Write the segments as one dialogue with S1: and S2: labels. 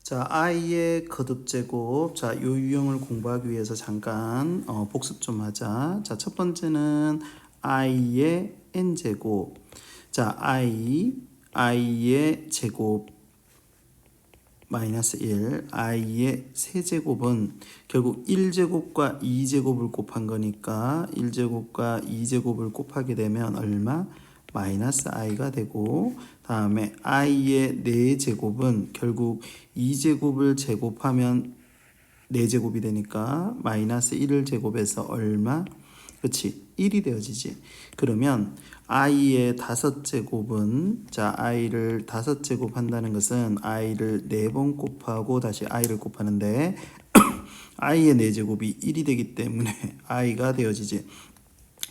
S1: 자, i의 거듭제곱. 자, 요 유형을 공부하기 위해서 잠깐 복습 좀 하자. 자, 첫 번째는 i의 n제곱. 자, i의 제곱 마이너스 1, i의 세제곱은 결국 1제곱과 2제곱을 곱한 거니까 1제곱과 2제곱을 곱하게 되면 얼마? 마이너스 i가 되고, 다음에 i의 4제곱은 결국 2제곱을 제곱하면 4제곱이 되니까 마이너스 1을 제곱해서 얼마? 그치, 1이 되어지지. 그러면 i의 5제곱은, 자, i를 5제곱 한다는 것은 i를 4번 곱하고 다시 i를 곱하는데 i의 4제곱이 1이 되기 때문에 i가 되어지지.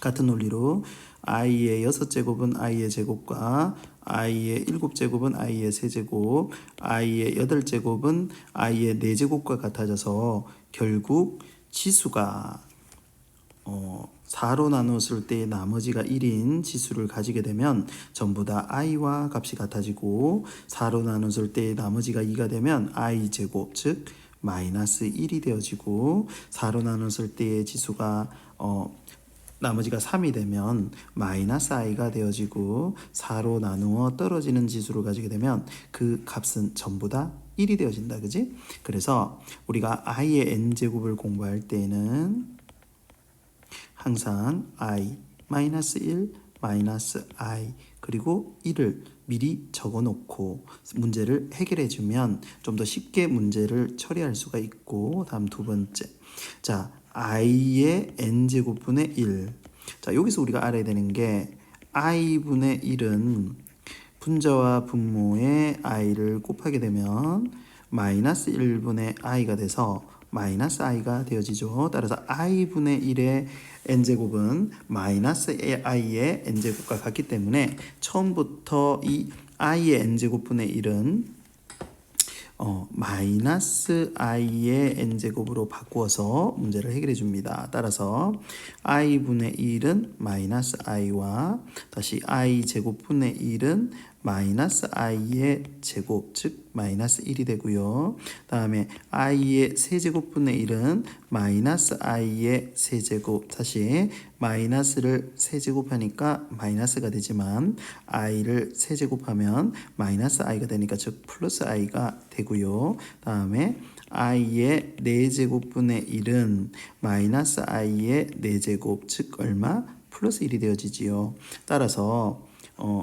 S1: 같은 논리로 i의 6제곱은 i의 제곱과 i의 7제곱은 i의 세제곱, i의 8제곱은 i의 4제곱과 같아져서 결국 지수가 4로 나눴을 때 나머지가 1인 지수를 가지게 되면 전부 다 i와 값이 같아지고, 4로 나눴을 때 나머지가 2가 되면 i제곱, 즉 마이너스 1이 되어지고, 4로 나눴을 때의 지수가 나머지가 3이 되면 마이너스 i가 되어지고, 4로 나누어 떨어지는 지수를 가지게 되면 그 값은 전부 다 1이 되어진다. 그지? 그래서 우리가 i의 n제곱을 공부할 때는 항상 i 마이너스 1 마이너스 i 그리고 1을 미리 적어 놓고 문제를 해결해 주면 좀 더 쉽게 문제를 처리할 수가 있고, 다음 두 번째, 자, i의 n제곱분의 1. 자, 여기서 우리가 알아야 되는 게 i분의 1은 분자와 분모의 i를 곱하게 되면 마이너스 1분의 i가 돼서 마이너스 i가 되어지죠. 따라서 i분의 1의 n제곱은 마이너스 i의 n제곱과 같기 때문에 처음부터 이 i의 n제곱분의 1은 마이너스 i의 n제곱으로 바꾸어서 문제를 해결해 줍니다. 따라서 i분의 1은 마이너스 i와 다시 i 제곱분의 1은 마이너스 i의 제곱, 즉 마이너스 1이 되고요. 다음에 i의 세제곱분의 1은 마이너스 i의 세제곱, 다시 마이너스를 세제곱하니까 마이너스가 되지만 i를 세제곱하면 마이너스 i가 되니까 즉 플러스 i가 되고요. 다음에 i의 4제곱분의 1은 마이너스 i의 4제곱, 즉 얼마? 플러스 1이 되어지지요. 따라서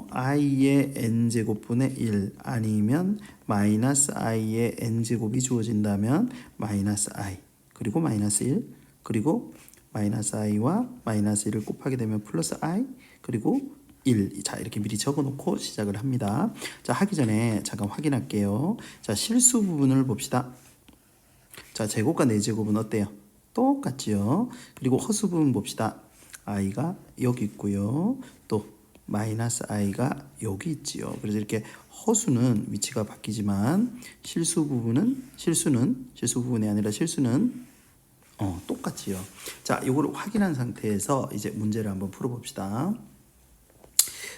S1: i의 n제곱분의 1 아니면 마이너스 i의 n제곱이 주어진다면 마이너스 i 그리고 마이너스 1 그리고 마이너스 i와 마이너스 1을 곱하게 되면 플러스 i 그리고 1. 자, 이렇게 미리 적어 놓고 시작을 합니다. 자, 하기 전에 잠깐 확인할게요. 자, 실수 부분을 봅시다. 자, 제곱과 4제곱은 어때요? 똑같지요. 그리고 허수 부분 봅시다. i가 여기 있고요. 또 마이너스 i가 여기 있지요. 그래서 이렇게 허수는 위치가 바뀌지만 실수 부분이 아니라 실수는 똑같지요. 자, 요거를 확인한 상태에서 이제 문제를 한번 풀어봅시다.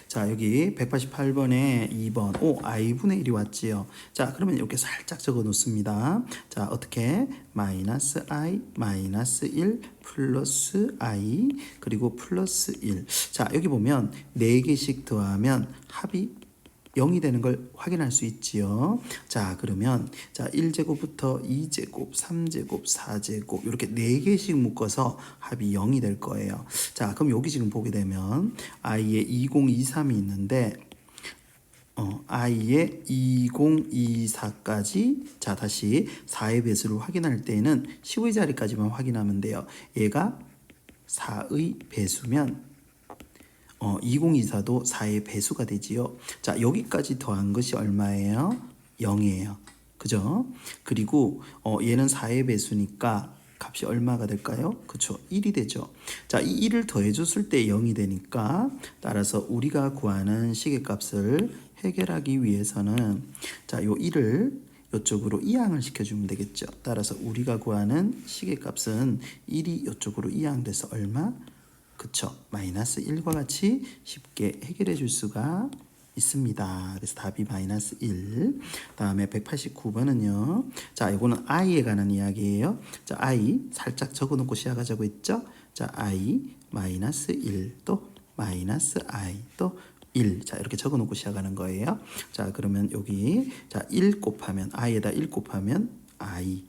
S1: 자, 여기 188번에 2번 i분의 1이 왔지요. 자, 그러면 이렇게 살짝 적어 놓습니다. 자, 어떻게? 마이너스 i 마이너스 1 플러스 i 그리고 플러스 1. 자, 여기 보면 4개씩 더하면 합이 0이 되는 걸 확인할 수 있지요. 자, 그러면 자, 1제곱부터 2제곱, 3제곱, 4제곱 이렇게 4개씩 묶어서 합이 0이 될 거예요. 자, 그럼 여기 지금 보게 되면 i의 2023이 있는데 i의 2024까지, 자, 다시 4의 배수를 확인할 때는 10의 자리까지만 확인하면 돼요. 얘가 4의 배수면 2024도 4의 배수가 되지요. 자, 여기까지 더한 것이 얼마예요? 0이에요. 그죠? 그리고 얘는 4의 배수니까 값이 얼마가 될까요? 그쵸, 1이 되죠. 자, 이 1을 더해줬을 때 0이 되니까 따라서 우리가 구하는 시계값을 해결하기 위해서는 자, 요 1을 이쪽으로 이항을 시켜주면 되겠죠. 따라서 우리가 구하는 시계값은 1이 이쪽으로 이항돼서 얼마? 그쵸, 마이너스 1과 같이 쉽게 해결해 줄 수가 있습니다. 그래서 답이 마이너스 1. 다음에 189번은요. 자, 이거는 i에 관한 이야기예요. 자, i 살짝 적어놓고 시작하자고 했죠. 자, i 마이너스 1 또 마이너스 i 또 1. 자, 이렇게 적어놓고 시작하는 거예요. 자, 그러면 여기 자, 1 곱하면 i에다 1 곱하면 i.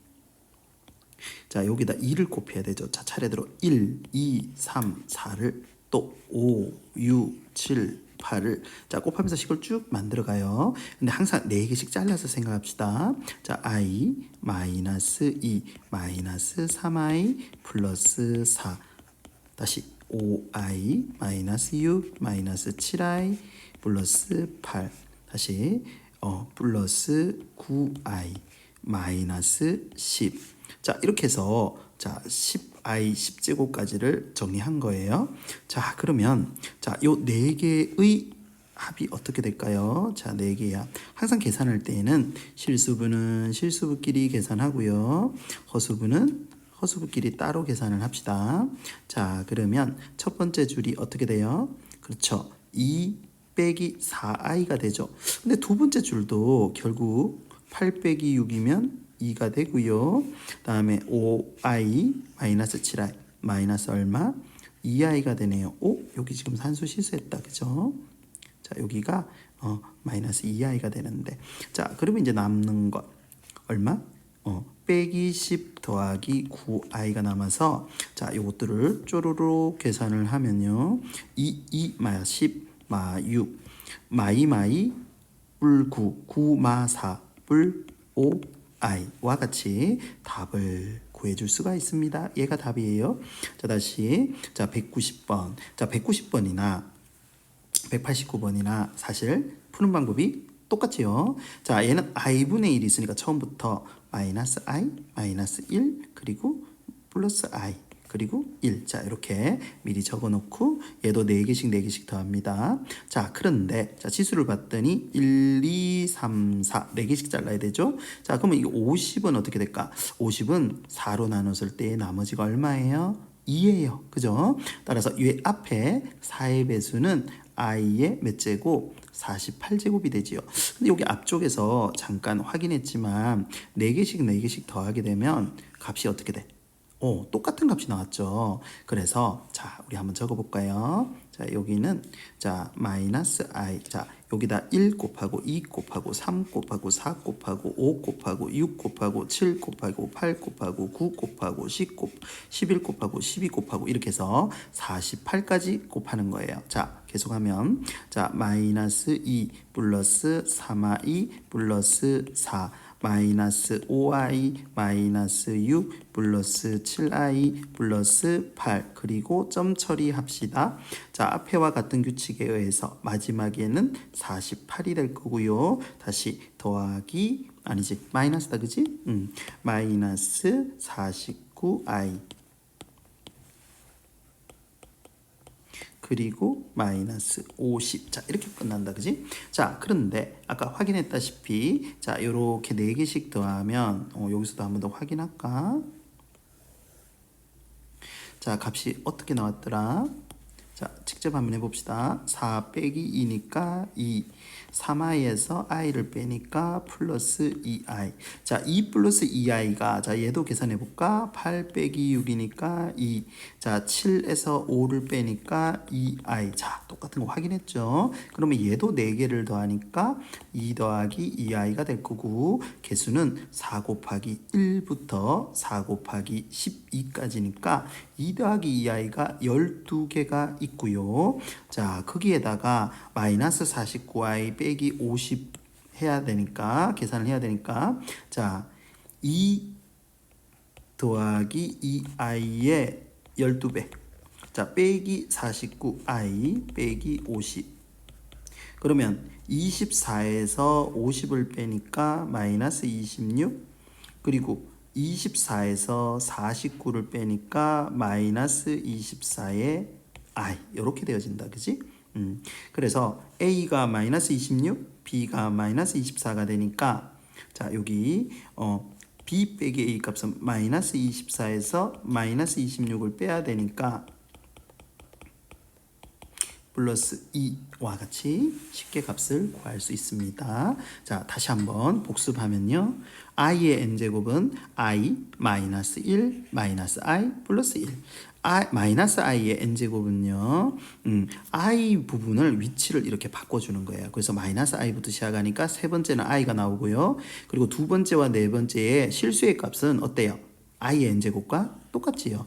S1: 자, 여기다 2를 곱해야 되죠. 자, 차례대로 1, 2, 3, 4를 또 5, 6, 7, 8을 자, 곱하면서 식을 쭉 만들어 가요. 근데 항상 4개씩 잘라서 생각합시다. 자, i 마이너스 2 마이너스 3i 플러스 4 다시 5i 마이너스 6 마이너스 7i 플러스 8 다시 플러스 9i 마이너스 10. 자, 이렇게 해서 자 10i 10제곱까지를 정리한 거예요. 자, 그러면 자, 요 4개의 합이 어떻게 될까요? 자, 4개야. 항상 계산할 때에는 실수분은 실수부끼리 계산하고요. 허수분은 허수부끼리 따로 계산을 합시다. 자, 그러면 첫 번째 줄이 어떻게 돼요? 그렇죠. 2 빼기 4i가 되죠. 근데 두 번째 줄도 결국 8 빼기 6이면 2가 되고요. 다음에 5i 마이너스 7i 마이너스 얼마? 2i가 되네요. 오, 여기 지금 산수 실수했다. 그죠? 자, 여기가 마이너스 2i가 되는데. 자, 그러면 이제 남는 것 얼마? 빼기 10 더하기 9i가 남아서 자, 요것들을 쪼르륵 계산을 하면요. 2 마 10 마 6 마이 뿔 9 9 마 4 뿔 5i와 같이 답을 구해줄 수가 있습니다. 얘가 답이에요. 자, 다시 자 190번 자 190번이나 189번이나 사실 푸는 방법이 똑같지요. 자, 얘는 i분의 1이 있으니까 처음부터 마이너스 i 마이너스 1 그리고 플러스 i 그리고 1. 자, 이렇게 미리 적어놓고 얘도 4개씩 4개씩 더합니다. 자, 그런데 자, 지수를 봤더니 1, 2, 3, 4 4개씩 잘라야 되죠. 자, 그러면 이 50은 어떻게 될까? 50은 4로 나눴을 때 나머지가 얼마예요? 2예요. 그죠? 따라서 이 앞에 4의 배수는 i의 몇 제곱? 48제곱이 되지요. 근데 여기 앞쪽에서 잠깐 확인했지만 4개씩 4개씩 더하게 되면 값이 어떻게 돼? 똑같은 값이 나왔죠. 그래서 자, 우리 한번 적어 볼까요? 자, 여기는 자, 마이너스 i. 자, 여기다 1 곱하고 2 곱하고 3 곱하고 4 곱하고 5 곱하고 6 곱하고 7 곱하고 8 곱하고 9 곱하고 10 11 곱하고 12 곱하고 이렇게 해서 48까지 곱하는 거예요. 자, 계속하면 자, 마이너스 2 플러스 3i 플러스 4 마이너스 5i 마이너스 6 플러스 7i 플러스 8 그리고 점 처리합시다. 자, 앞에와 같은 규칙에 의해서 마지막에는 48이 될 거고요. 다시 더하기 아니지 마이너스다 그지? 마이너스 49i 그리고 마이너스 50. 자, 이렇게 끝난다. 그지? 자, 그런데 아까 확인했다시피 자, 요렇게 4개씩 더하면 여기서도 한 번 더 확인할까? 자, 값이 어떻게 나왔더라? 자, 직접 한번 해봅시다. 4 빼기 2니까 2. 3i에서 i를 빼니까 플러스 2i. 자, 2 플러스 2i가 자, 얘도 계산해 볼까? 8 빼기 6이니까 2. 자, 7에서 5를 빼니까 2i. 자, 똑같은 거 확인했죠? 그러면 얘도 4개를 더하니까 2 더하기 2i가 될 거고 개수는 4 곱하기 1부터 4 곱하기 12까지니까 2 더하기 2i가 12개가 있고요. 자, 거기에다가 마이너스 49i 빼기 50 해야 되니까 계산을 해야 되니까 자, 2 더하기 2i의 12배 자, 빼기 49i 빼기 50 그러면 24에서 50을 빼니까 마이너스 26 그리고 24에서 49를 빼니까 마이너스 24의 i 이렇게 되어진다. 그지? 그래서 a가 마이너스 26 b가 마이너스 24가 되니까 자, 여기 b 빼기 a 값은 마이너스 24에서 마이너스 26을 빼야 되니까 플러스 2와 같이 쉽게 값을 구할 수 있습니다. 자, 다시 한번 복습하면요. i의 n제곱은 i 마이너스 1 마이너스 i 플러스 1. 마이너스 i의 n제곱은요. i 부분을 위치를 이렇게 바꿔주는 거예요. 그래서 마이너스 i부터 시작하니까 세 번째는 i가 나오고요. 그리고 두 번째와 네 번째의 실수의 값은 어때요? i의 n제곱과 똑같지요.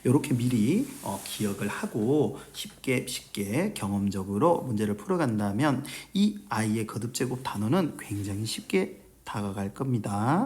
S1: 이렇게 미리 기억을 하고 쉽게 경험적으로 문제를 풀어간다면 이 i의 거듭제곱 단원은 굉장히 쉽게 다가갈 겁니다.